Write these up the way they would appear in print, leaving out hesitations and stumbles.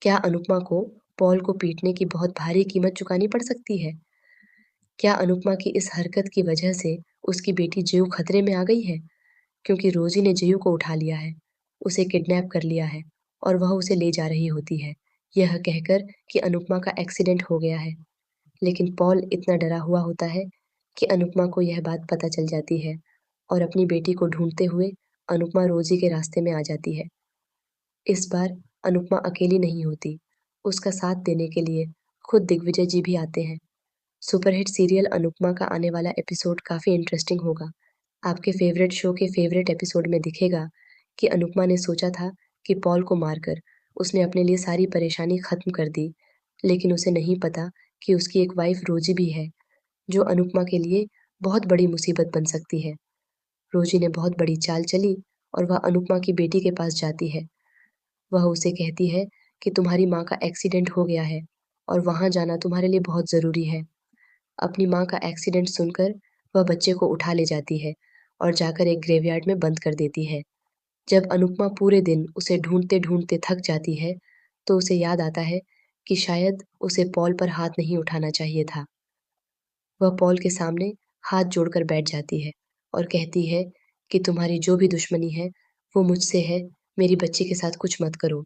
क्या अनुपमा को पॉल को पीटने की बहुत भारी कीमत चुकानी पड़ सकती है? क्या अनुपमा की इस हरकत की वजह से उसकी बेटी जीव खतरे में आ गई है? क्योंकि रोजी ने जीव को उठा लिया है, उसे किडनैप कर लिया है और वह उसे ले जा रही होती है, यह कहकर कि अनुपमा का एक्सीडेंट हो गया है। लेकिन पॉल इतना डरा हुआ होता है कि अनुपमा को यह बात पता चल जाती है और अपनी बेटी को ढूंढते हुए अनुपमा रोजी के रास्ते में आ जाती है। इस बार अनुपमा अकेली नहीं होती, उसका साथ देने के लिए खुद दिग्विजय जी भी आते हैं। सुपरहिट सीरियल अनुपमा का आने वाला एपिसोड काफ़ी इंटरेस्टिंग होगा। आपके फेवरेट शो के फेवरेट एपिसोड में दिखेगा कि अनुपमा ने सोचा था कि पॉल को मारकर उसने अपने लिए सारी परेशानी खत्म कर दी, लेकिन उसे नहीं पता कि उसकी एक वाइफ रोजी भी है, जो अनुपमा के लिए बहुत बड़ी मुसीबत बन सकती है। रोजी ने बहुत बड़ी चाल चली और वह अनुपमा की बेटी के पास जाती है। वह उसे कहती है कि तुम्हारी माँ का एक्सीडेंट हो गया है और वहाँ जाना तुम्हारे लिए बहुत ज़रूरी है। अपनी माँ का एक्सीडेंट सुनकर वह बच्चे को उठा ले जाती है और जाकर एक ग्रेवयार्ड में बंद कर देती है। जब अनुपमा पूरे दिन उसे ढूंढते ढूंढते थक जाती है, तो उसे याद आता है कि शायद उसे पॉल पर हाथ नहीं उठाना चाहिए था। वह पॉल के सामने हाथ जोड़कर बैठ जाती है और कहती है कि तुम्हारी जो भी दुश्मनी है, वो मुझसे है, मेरी बच्ची के साथ कुछ मत करो।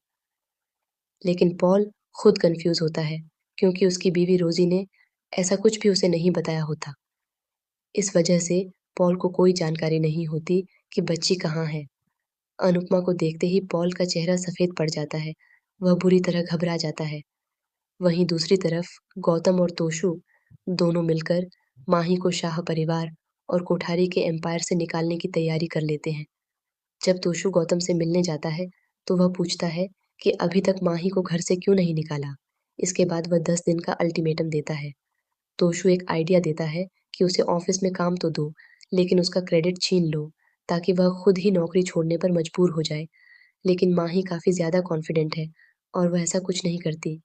लेकिन पॉल खुद कंफ्यूज होता है, क्योंकि उसकी बीवी रोजी ने ऐसा कुछ भी उसे नहीं बताया होता। इस वजह से पॉल को कोई जानकारी नहीं होती कि बच्ची कहाँ है। अनुपमा को देखते ही पॉल का चेहरा सफेद पड़ जाता है, वह बुरी तरह घबरा जाता है। वहीं दूसरी तरफ गौतम और तोशु दोनों मिलकर माही को शाह परिवार और कोठारी के एम्पायर से निकालने की तैयारी कर लेते हैं। जब तोशु गौतम से मिलने जाता है, तो वह पूछता है कि अभी तक माही को घर से क्यों नहीं निकाला। इसके बाद वह 10 दिन का अल्टीमेटम देता है। तोशु एक आइडिया देता है कि उसे ऑफिस में काम तो दो, लेकिन उसका क्रेडिट छीन लो, ताकि वह खुद ही नौकरी छोड़ने पर मजबूर हो जाए। लेकिन माही काफी ज्यादा कॉन्फिडेंट है और वह ऐसा कुछ नहीं करती।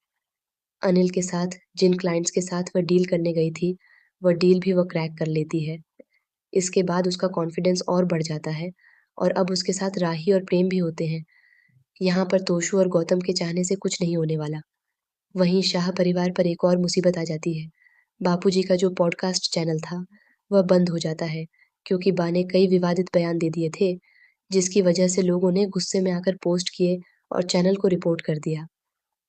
अनिल के साथ जिन क्लाइंट्स के साथ वह डील करने गई थी, वह डील भी वह क्रैक कर लेती है। इसके बाद उसका कॉन्फिडेंस और बढ़ जाता है और अब उसके साथ राही और प्रेम भी होते हैं। यहाँ पर तोशु और गौतम के चाहने से कुछ नहीं होने वाला। वहीं शाह परिवार पर एक और मुसीबत आ जाती है। बापूजी का जो पॉडकास्ट चैनल था, वह बंद हो जाता है, क्योंकि बा ने कई विवादित बयान दे दिए थे, जिसकी वजह से लोगों ने गुस्से में आकर पोस्ट किए और चैनल को रिपोर्ट कर दिया।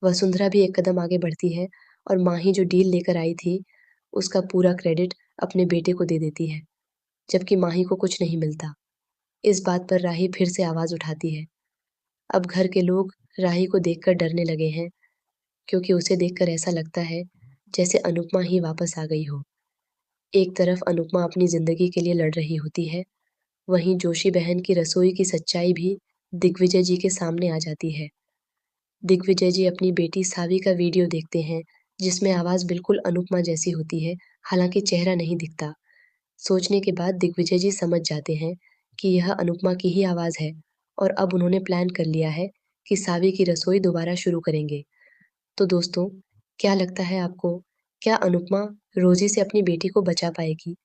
वसुंधरा भी एक कदम आगे बढ़ती है और माही जो डील लेकर आई थी, उसका पूरा क्रेडिट अपने बेटे को दे देती है, जबकि माही को कुछ नहीं मिलता। इस बात पर राही फिर से आवाज उठाती है। अब घर के लोग राही को देखकर डरने लगे हैं, क्योंकि उसे देखकर ऐसा लगता है जैसे अनुपमा ही वापस आ गई हो। एक तरफ अनुपमा अपनी जिंदगी के लिए लड़ रही होती है, वहीं जोशी बहन की रसोई की सच्चाई भी दिग्विजय जी के सामने आ जाती है। दिग्विजय जी अपनी बेटी सावी का वीडियो देखते हैं, जिसमें आवाज बिल्कुल अनुपमा जैसी होती है, हालांकि चेहरा नहीं दिखता। सोचने के बाद दिग्विजय जी समझ जाते हैं कि यह अनुपमा की ही आवाज है और अब उन्होंने प्लान कर लिया है कि सावी की रसोई दोबारा शुरू करेंगे। तो दोस्तों, क्या लगता है आपको? क्या अनुपमा रोजी से अपनी बेटी को बचा पाएगी?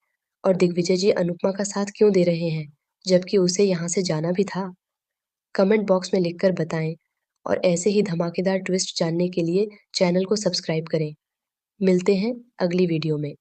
और दिग्विजय जी अनुपमा का साथ क्यों दे रहे हैं, जबकि उसे यहाँ से जाना भी था? कमेंट बॉक्स में लिखकर बताएं और ऐसे ही धमाकेदार ट्विस्ट जानने के लिए चैनल को सब्सक्राइब करें। मिलते हैं अगली वीडियो में।